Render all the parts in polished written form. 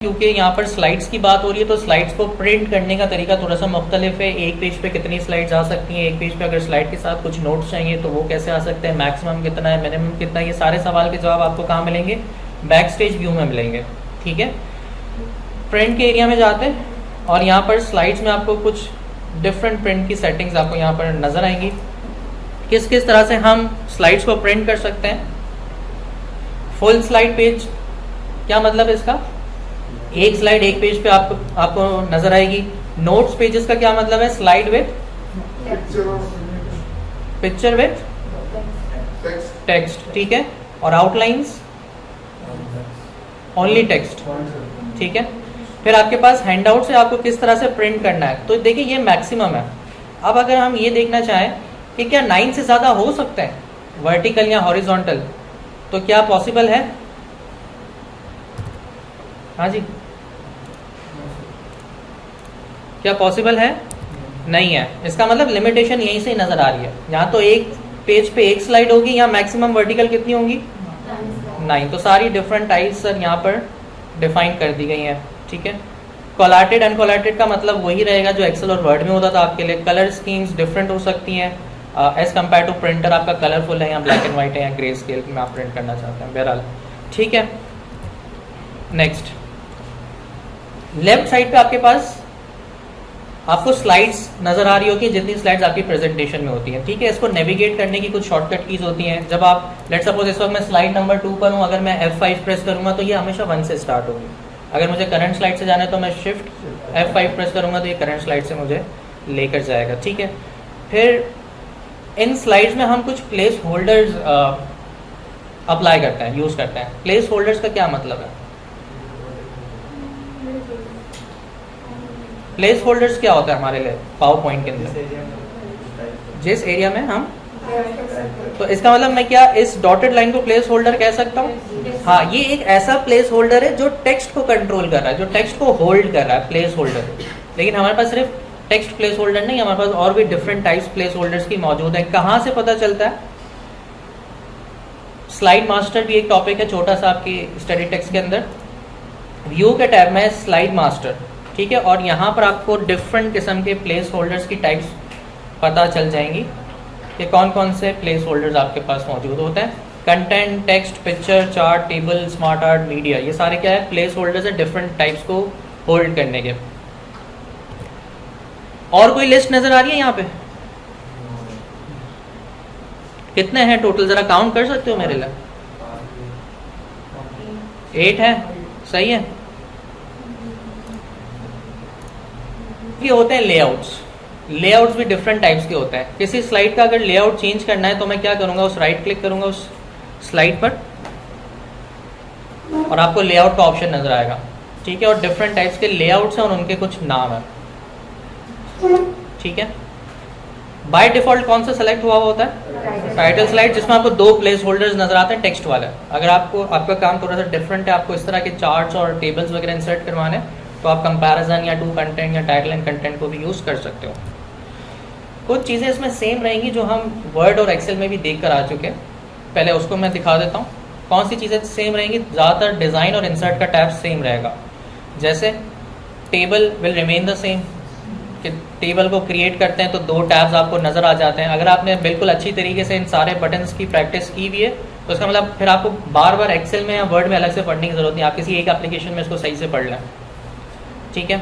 क्योंकि यहाँ पर स्लाइड्स की बात हो रही है तो स्लाइड्स को प्रिंट करने का तरीका थोड़ा सा मुख्तलिफ है। एक पेज पे कितनी स्लाइड्स आ सकती हैं, एक पेज पे अगर स्लाइड के साथ कुछ नोट्स चाहिए तो वो कैसे आ सकते हैं, मैक्सिमम कितना है, मिनिमम कितना है, ये सारे सवाल के जवाब आपको कहाँ मिलेंगे, बैक स्टेज व्यू में मिलेंगे। ठीक है, प्रिंट के एरिया में जाते हैं और यहाँ पर स्लाइड्स में आपको कुछ डिफरेंट प्रिंट की सेटिंग्स आपको यहाँ पर नज़र आएंगी। किस किस तरह से हम स्लाइड्स को प्रिंट कर सकते हैं। फुल स्लाइड पेज, क्या मतलब है इसका, एक स्लाइड एक पेज पे आपको नजर आएगी। नोट्स पेजेस का क्या मतलब है, slide with picture with text. ठीक है, और आउटलाइंस ओनली टेक्स्ट। ठीक है, फिर आपके पास हैंडआउट से आपको किस तरह से प्रिंट करना है। तो देखिए ये मैक्सिमम है। अब अगर हम ये देखना चाहें कि क्या 9 से ज़्यादा हो सकते हैं वर्टिकल या हॉरिजॉन्टल, तो क्या पॉसिबल है? हाँ जी, क्या पॉसिबल है? नहीं है। इसका मतलब लिमिटेशन यहीं से नज़र आ रही है। यहाँ तो एक पेज पे एक स्लाइड होगी, यहाँ मैक्सिमम वर्टिकल कितनी होंगी, 9। तो सारी डिफरेंट टाइप्स सर यहाँ पर डिफाइन कर दी गई हैं। ठीक है, कोलाटेड अनकोलाटेड का मतलब वही रहेगा जो एक्सेल और वर्ड में होता था आपके लिए। कलर स्कीम्स डिफरेंट हो सकती हैं एज कम्पेयर टू प्रिंटर। आपका कलरफुल है या ब्लैक एंड वाइट है या ग्रे स्केल में आप प्रिंट करना चाहते हैं, बहरहाल। ठीक है, नेक्स्ट लेफ्ट साइड पे आपके पास आपको स्लाइड्स नजर आ रही होगी, जितनी स्लाइड्स आपकी प्रेजेंटेशन में होती हैं। ठीक है, इसको नेविगेट करने की कुछ शॉर्टकट कीज होती हैं। जब आप लेट्स सपोज इस वक्त मैं स्लाइड नंबर 2 पर हूँ, अगर मैं F5 प्रेस करूंगा तो ये हमेशा 1 से स्टार्ट होगी। अगर मुझे करंट स्लाइड से जाना है तो मैं शिफ्ट F5 प्रेस करूंगा तो ये करंट स्लाइड से मुझे लेकर जाएगा। ठीक है, फिर इन स्लाइड्स में हम कुछ प्लेस होल्डर्स अप्लाई करते हैं, यूज करते हैं। प्लेस होल्डर्स का क्या मतलब है? प्लेस होल्डर्स क्या होता है हमारे लिए पावर पॉइंट के अंदर, जिस एरिया में हम, तो इसका मतलब मैं क्या इस डॉटेड लाइन को प्लेस होल्डर कह सकता हूँ? हाँ, ये एक ऐसा प्लेस होल्डर है जो टेक्स्ट को कंट्रोल कर रहा है, जो टेक्स्ट को होल्ड कर रहा है, प्लेस होल्डर। लेकिन हमारे पास सिर्फ टेक्स्ट प्लेस होल्डर नहीं, हमारे पास और भी डिफरेंट टाइप्स प्लेस होल्डर्स की मौजूद है। कहाँ से पता चलता है? स्लाइड मास्टर भी एक टॉपिक है छोटा सा आपकी स्टडी टेक्स्ट के अंदर। व्यू के टैब में स्लाइड मास्टर। ठीक है, और यहाँ पर आपको डिफरेंट किस्म के प्लेस होल्डर्स की टाइप्स पता चल जाएंगी कि कौन कौन से प्लेस होल्डर्स आपके पास मौजूद होते हैं। Content, text, picture, chart, table, smart art, media, ये सारे क्या है, प्लेस होल्डर्स है डिफरेंट टाइप्स को होल्ड करने के। और कोई लिस्ट नजर आ रही है यहाँ पे? कितने हैं टोटल, जरा काउंट कर सकते हो मेरे लिए? 8 है, सही है। ये होते हैं लेआउट्स। लेआउट्स भी डिफरेंट टाइप्स के होते हैं। किसी स्लाइड का अगर लेआउट चेंज करना है तो मैं क्या करूंगा, उस राइट क्लिक करूंगा उस स्लाइड पर और आपको लेआउट का ऑप्शन नजर आएगा। ठीक है, और डिफरेंट टाइप्स के लेआउट्स हैं और उनके कुछ नाम है। ठीक है, बाय डिफॉल्ट कौन सा सेलेक्ट हुआ होता है? टाइटल स्लाइड, जिसमें आपको 2 प्लेस होल्डर्स नजर आते हैं टेक्स्ट वाले। अगर आपका काम थोड़ा सा डिफरेंट है, आपको इस तरह के चार्ट्स और टेबल्स वगैरह इंसर्ट करवाने, तो आप कंपैरिजन या टू कंटेंट या टाइटल एंड कंटेंट को भी यूज़ कर सकते हो। कुछ चीज़ें इसमें सेम रहेंगी जो हम वर्ड और एक्सेल में भी देख कर आ चुके हैं। पहले उसको मैं दिखा देता हूँ कौन सी चीज़ें सेम रहेंगी। ज़्यादातर डिज़ाइन और इंसर्ट का टैब सेम रहेगा। जैसे table will remain the same, कि टेबल को क्रिएट करते हैं तो 2 टैब्स आपको नज़र आ जाते हैं। अगर आपने बिल्कुल अच्छी तरीके से इन सारे बटन्स की प्रैक्टिस की भी है तो इसका मतलब फिर आपको बार बार एक्सेल में या वर्ड में अलग से पढ़ने की ज़रूरत नहीं, आप किसी एक एप्लीकेशन में इसको सही से पढ़ लें। ठीक है,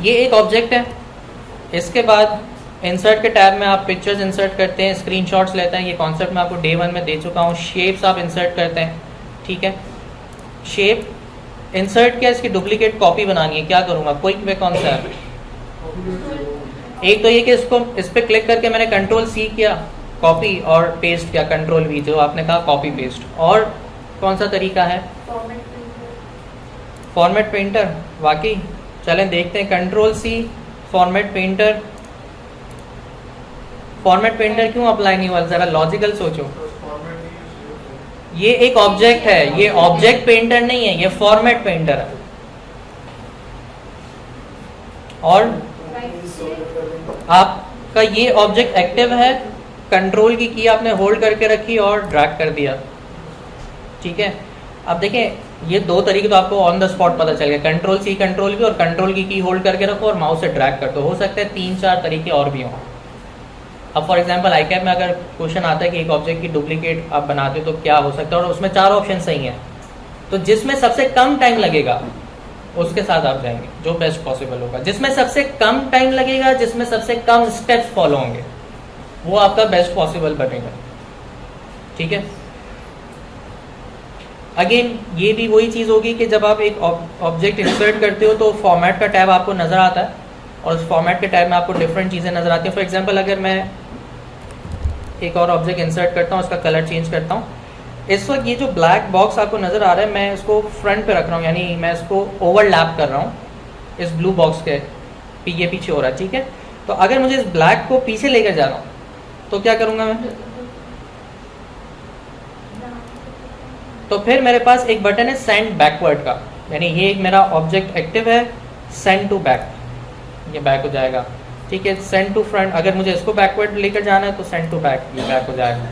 ये एक ऑब्जेक्ट है। इसके बाद इंसर्ट के टैब में आप पिक्चर्स इंसर्ट करते हैं, स्क्रीनशॉट्स लेते हैं। ये कॉन्सेप्ट मैं आपको डे 1 में दे चुका हूँ। शेप्स आप इंसर्ट करते हैं। ठीक है, शेप इंसर्ट किया, इसकी डुप्लीकेट कॉपी बनानी है। क्या करूँगा, क्विक वे कौन सा है? एक तो ये कि इसको इस पर क्लिक करके मैंने Ctrl+C किया, कॉपी, और पेस्ट किया Ctrl+V, जो आपने कहा कॉपी पेस्ट। और कौन सा तरीका है? Format painter. वाकई, चलें देखते हैं। Ctrl+C, format painter. Format painter क्यों अप्लाई नहीं हुआ, जरा लॉजिकल सोचो। ये एक ऑब्जेक्ट है, ये ऑब्जेक्ट पेंटर नहीं है, ये फॉर्मेट पेंटर है। और आपका ये ऑब्जेक्ट एक्टिव है, कंट्रोल की आपने होल्ड करके रखी और ड्रैग कर दिया। ठीक है, अब देखें ये दो तरीके तो आपको ऑन द स्पॉट पता चल गया, कंट्रोल सी कंट्रोल भी, और कंट्रोल की होल्ड करके रखो और माउस से ड्रैग कर दो। हो सकता है 3-4 तरीके और भी हों। अब फॉर एग्जांपल आईकैप में अगर क्वेश्चन आता है कि एक ऑब्जेक्ट की डुप्लीकेट आप बनाते हो तो क्या हो सकता है, और उसमें 4 ऑप्शन सही हैं, तो जिसमें सबसे कम टाइम लगेगा उसके साथ आप जाएंगे, जो बेस्ट पॉसिबल होगा। जिसमें सबसे कम टाइम लगेगा, जिसमें सबसे कम स्टेप्स फॉलो होंगे, वो आपका बेस्ट पॉसिबल बनेगा। ठीक है। अगेन ये भी वही चीज़ होगी कि जब आप एक ऑब्जेक्ट इंसर्ट करते हो तो फॉर्मेट का टैब आपको नज़र आता है, और उस फॉर्मेट के टैब में आपको डिफरेंट चीज़ें नज़र आती हैं। फॉर एग्जांपल अगर मैं एक और ऑब्जेक्ट इंसर्ट करता हूँ, उसका कलर चेंज करता हूँ, इस वक्त ये जो ब्लैक बॉक्स आपको नज़र आ रहा है, मैं इसको फ्रंट पे रख रहा हूँ, यानी मैं इसको ओवरलैप कर रहा हूँ इस ब्लू बॉक्स के ये पीछे हो रहा है। ठीक है। तो अगर मुझे इस ब्लैक को पीछे लेकर जा रहा हूँ तो क्या करूँगा मैं, तो फिर मेरे पास एक बटन है सेंड बैकवर्ड का, यानी ये एक मेरा ऑब्जेक्ट एक्टिव है, सेंड टू बैक, ये बैक हो जाएगा। ठीक है। सेंड टू फ्रंट, अगर मुझे इसको बैकवर्ड लेकर जाना है तो सेंड टू बैक, ये बैक हो जाएगा।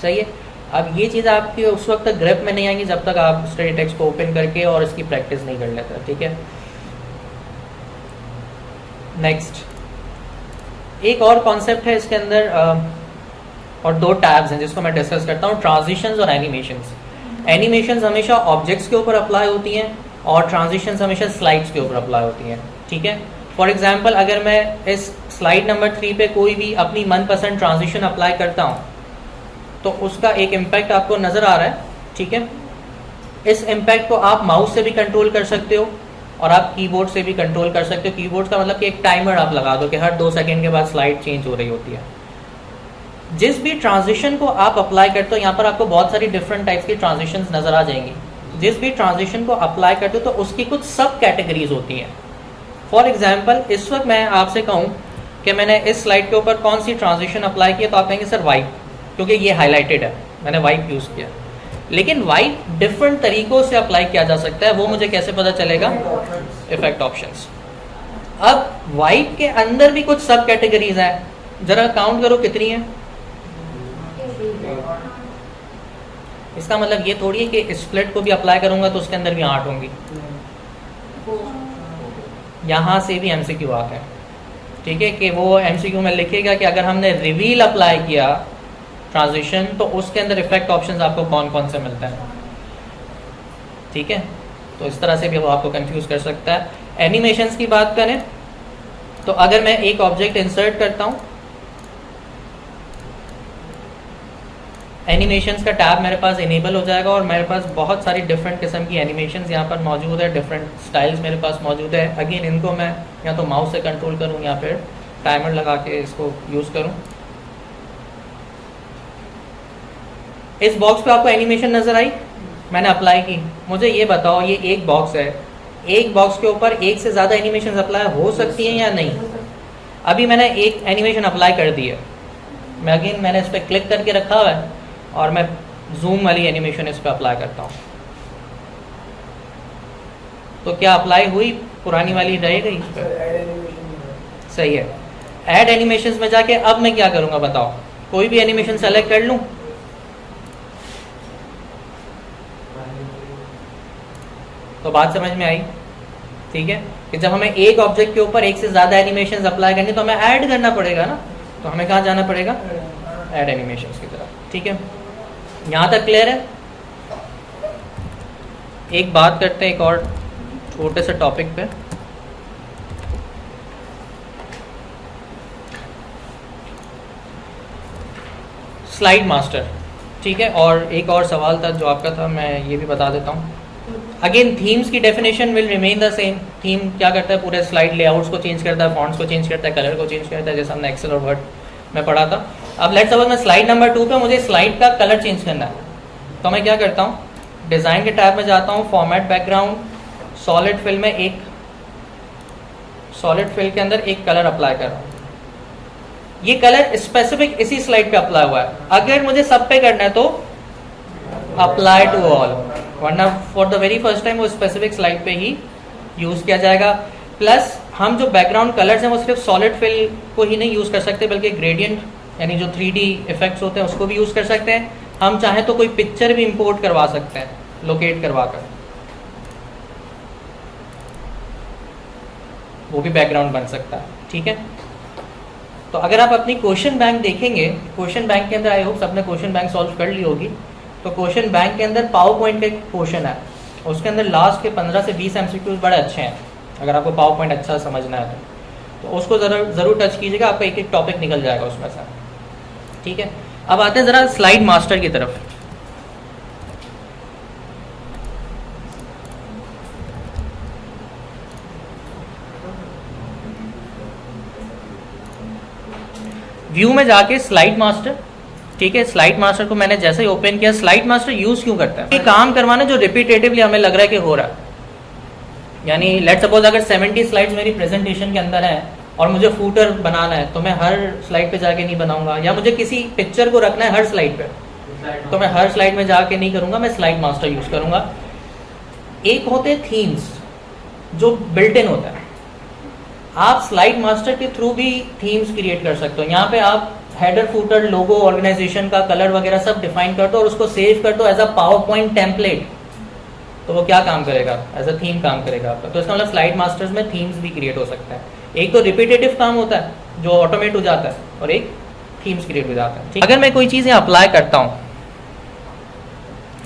सही है। अब ये चीज़ आपकी उस वक्त तक ग्रिप में नहीं आएंगी जब तक आप स्टडी टेक्स्ट को ओपन करके और इसकी प्रैक्टिस नहीं कर लेते। ठीक है। नेक्स्ट एक और कॉन्सेप्ट है इसके अंदर, और 2 टैब्स हैं जिसको मैं डिस्कस करता हूँ, ट्रांजिशंस और एनिमेशंस। एनिमेशंस हमेशा ऑब्जेक्ट्स के ऊपर अप्लाई होती हैं और ट्रांजिशंस हमेशा स्लाइड्स के ऊपर अप्लाई होती हैं। ठीक है। फॉर एग्जांपल अगर मैं इस स्लाइड नंबर 3 पे कोई भी अपनी मनपसंद ट्रांजिशन अप्लाई करता हूँ तो उसका एक इम्पैक्ट आपको नज़र आ रहा है। ठीक है। इस इम्पैक्ट को आप माउस से भी कंट्रोल कर सकते हो और आप कीबोर्ड से भी कंट्रोल कर सकते हो। कीबोर्ड का मतलब कि एक टाइमर आप लगा दो कि हर 2 सेकेंड के बाद स्लाइड चेंज हो रही होती है। जिस भी ट्रांजिशन को आप अप्लाई करते हो, यहाँ पर आपको बहुत सारी डिफरेंट टाइप्स की ट्रांजिशंस नज़र आ जाएंगी। जिस भी ट्रांजिशन को अप्लाई करते हो तो उसकी कुछ सब कैटेगरीज होती हैं। फॉर एग्जाम्पल इस वक्त मैं आपसे कहूँ कि मैंने इस स्लाइड के ऊपर कौन सी ट्रांजिशन अप्लाई की है, तो आप कहेंगे सर वाइप, क्योंकि ये हाईलाइटेड है, मैंने वाइप यूज़ किया। लेकिन वाइप डिफरेंट तरीक़ों से अप्लाई किया जा सकता है, वो मुझे कैसे पता चलेगा, इफेक्ट ऑप्शंस। अब वाइप के अंदर भी कुछ सब कैटेगरीज हैं, ज़रा काउंट करो कितनी है। इसका मतलब ये थोड़ी है कि स्प्लिट को भी अप्लाई करूंगा तो उसके अंदर भी 8 होंगी। यहाँ से भी एमसीक्यू आते हैं। ठीक है, कि वो एमसीक्यू में लिखेगा कि अगर हमने रिवील अप्लाई किया ट्रांजिशन तो उसके अंदर इफेक्ट ऑप्शंस आपको कौन कौन से मिलते हैं। ठीक है, तो इस तरह से भी वो आपको कंफ्यूज कर सकता है। एनिमेशंस की बात करें तो अगर मैं एक ऑब्जेक्ट इंसर्ट करता हूँ, एनिमेशंस का टैब मेरे पास इनेबल हो जाएगा और मेरे पास बहुत सारी डिफरेंट किस्म की एनिमेशंस यहाँ पर मौजूद है, डिफरेंट स्टाइल्स मेरे पास मौजूद है। अगेन इनको मैं या तो माउस से कंट्रोल करूँ या फिर टाइमर लगा के इसको यूज़ करूँ। इस बॉक्स पे आपको एनिमेशन नज़र आई, मैंने अप्लाई की। मुझे ये बताओ, ये एक बॉक्स है, एक बॉक्स के ऊपर एक से ज़्यादा एनिमेशन अप्लाई हो सकती हैं या नहीं? अभी मैंने एक एनिमेशन अप्लाई कर दी है, मैंने इस पर क्लिक करके रखा हुआ है और मैं जूम वाली एनिमेशन इस पर अप्लाई करता हूँ, तो क्या अप्लाई हुई? पुरानी वाली रह गई इस पर? सही है। ऐड एनिमेशंस में जाके अब मैं क्या करूँगा बताओ? कोई भी एनिमेशन सेलेक्ट कर लूँ? तो बात समझ में आई? ठीक है, कि जब हमें एक ऑब्जेक्ट के ऊपर एक से ज़्यादा एनिमेशंस अप्लाई करनी तो हमें ऐड करना पड़ेगा ना, तो हमें कहाँ जाना पड़ेगा? ऐड एनिमेशंस की तरफ। ठीक है, यहाँ तक क्लियर है? एक बात करते हैं एक और छोटे से टॉपिक पे। Slide master. ठीक है, और एक और सवाल था जो आपका था, मैं ये भी बता देता हूँ। अगेन थीम्स की definition will remain the same. Theme क्या करता है? पूरे स्लाइड लेआउट्स को चेंज करता है, फॉन्ट्स को चेंज करता है, कलर को चेंज करता है, जैसा हमने एक्सेल और वर्ड में पढ़ा था। अब लेट्स सपोज मैं स्लाइड नंबर 2 पे मुझे स्लाइड का कलर चेंज करना है, तो मैं क्या करता हूँ? डिज़ाइन के टैब में जाता हूँ, फॉर्मेट बैकग्राउंड, सॉलिड फिल में एक सॉलिड फिल के अंदर एक कलर अप्लाई कर रहा हूँ। ये कलर स्पेसिफिक इसी स्लाइड पे अप्लाई हुआ है। अगर मुझे सब पे करना है तो अप्लाई टू ऑल, वरना for the very first time वो स्पेसिफिक स्लाइड पे ही यूज़ किया जाएगा। प्लस हम जो बैकग्राउंड कलर्स हैं वो सिर्फ सॉलिड फिल को ही नहीं यूज़ कर सकते, बल्कि ग्रेडियंट यानी जो 3D इफेक्ट्स होते हैं उसको भी यूज़ कर सकते हैं। हम चाहें तो कोई पिक्चर भी इंपोर्ट करवा सकते हैं, लोकेट करवा कर, वो भी बैकग्राउंड बन सकता है, ठीक है। तो अगर आप अपनी क्वेश्चन बैंक देखेंगे, क्वेश्चन बैंक के अंदर आई होप सबने क्वेश्चन बैंक सॉल्व कर ली होगी। तो क्वेश्चन बैंक के अंदर पावर पॉइंट का एक पोर्शन है, उसके अंदर लास्ट के 15 से 20 MCQs बड़े अच्छे हैं, अगर आपको पावर पॉइंट अच्छा समझना है तो उसको ज़रूर टच कीजिएगा, आपका एक एक टॉपिक निकल जाएगा उसमें से, ठीक है। अब आते हैं ज़रा स्लाइड मास्टर की तरफ। व्यू में जाके स्लाइड मास्टर, ठीक है। स्लाइड मास्टर को मैंने जैसे ही ओपन किया, स्लाइड मास्टर यूज क्यों करता है? ये काम करवाना जो रिपीटेटिवली हमें लग रहा है कि हो रहा है। यानी लेट सपोज अगर 70 स्लाइड्स मेरी प्रेजेंटेशन के अंदर है और मुझे फूटर बनाना है, तो मैं हर स्लाइड पे जाके नहीं बनाऊंगा, या मुझे किसी पिक्चर को रखना है हर स्लाइड पे, तो मैं हर स्लाइड में जाके नहीं करूंगा, मैं स्लाइड मास्टर यूज करूंगा। एक होते थीम्स जो बिल्ट इन होता है, आप स्लाइड मास्टर के थ्रू भी थीम्स क्रिएट कर सकते हो। यहाँ पे आप हेडर, फूटर, लोगो, ऑर्गेनाइजेशन का कलर वगैरह सब डिफाइन कर दो और उसको सेव कर दो as a PowerPoint template, तो वो क्या काम करेगा? एज अ थीम काम करेगा आपका। तो इसका मतलब स्लाइड मास्टर्स में थीम्स भी क्रिएट हो सकता है। एक तो रिपीटेटिव काम होता है जो ऑटोमेट हो जाता है, और एक थीम्स क्रिएट हो जाता है। अगर मैं कोई चीज़ यहाँ अप्लाई करता हूँ,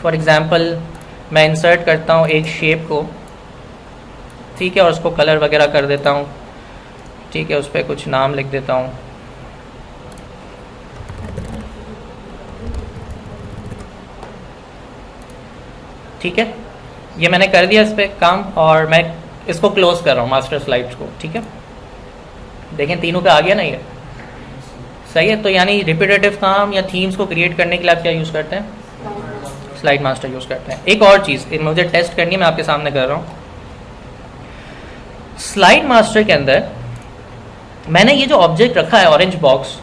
फॉर एग्जाम्पल मैं इंसर्ट करता हूँ एक शेप को, ठीक है, और उसको कलर वगैरह कर देता हूँ, ठीक है, उस पर कुछ नाम लिख देता हूँ, ठीक है, ये मैंने कर दिया इस पर काम, और मैं इसको क्लोज कर रहा हूँ मास्टर स्लाइड्स को, ठीक है। देखें तीनों पे आ गया ना ये, सही है। तो यानी रिपीटेटिव काम या थीम्स को क्रिएट करने के लिए आप क्या यूज़ करते हैं? स्लाइड मास्टर यूज़ करते हैं। एक और चीज़ मुझे टेस्ट करनी है, मैं आपके सामने कर रहा हूँ। स्लाइड मास्टर के अंदर मैंने ये जो ऑब्जेक्ट रखा है ऑरेंज बॉक्स,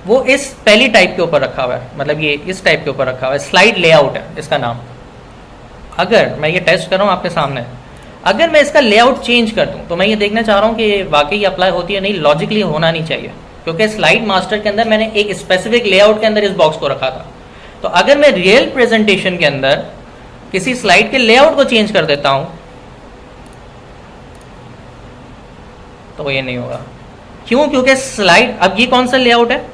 वो इस पहली टाइप के ऊपर रखा हुआ है, मतलब ये इस टाइप के ऊपर रखा हुआ है, स्लाइड लेआउट है इसका नाम। अगर मैं ये टेस्ट कर रहा हूँ आपके सामने, अगर मैं इसका लेआउट चेंज कर दूँ, तो मैं ये देखना चाह रहा हूँ कि वाकई अप्लाई होती है नहीं, लॉजिकली होना नहीं चाहिए, क्योंकि स्लाइड मास्टर के अंदर मैंने एक स्पेसिफिक लेआउट के अंदर इस बॉक्स को रखा था। तो अगर मैं रियल प्रेजेंटेशन के अंदर किसी स्लाइड के लेआउट को चेंज कर देता हूँ, तो ये नहीं होगा। क्यों? क्योंकि स्लाइड, अब ये कौन सा लेआउट है?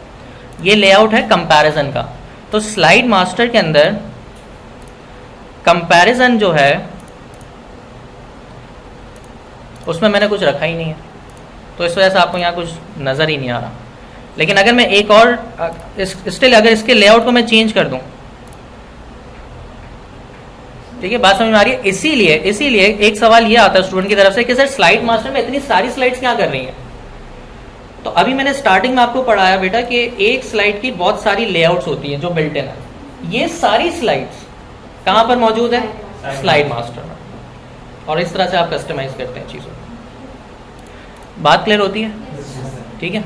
ये लेआउट है कंपैरिजन का। तो स्लाइड मास्टर के अंदर कंपैरिजन जो है उसमें मैंने कुछ रखा ही नहीं है, तो इस वजह से आपको यहाँ कुछ नज़र ही नहीं आ रहा। लेकिन अगर मैं एक और स्टिल अगर इसके लेआउट को मैं चेंज कर दूं, ठीक है, बात समझ में आ रही है? इसीलिए एक सवाल ये आता है स्टूडेंट की तरफ से कि सर स्लाइड मास्टर में इतनी सारी स्लाइड्स क्या कर रही हैं? तो अभी मैंने स्टार्टिंग में आपको पढ़ाया बेटा कि एक स्लाइड की बहुत सारी लेआउट्स होती हैं जो बिल्ट इन है। ये सारी स्लाइड्स कहाँ पर मौजूद है? स्लाइड मास्टर में। और इस तरह से आप कस्टमाइज करते हैं चीज़ों को। बात क्लियर होती है? ठीक है।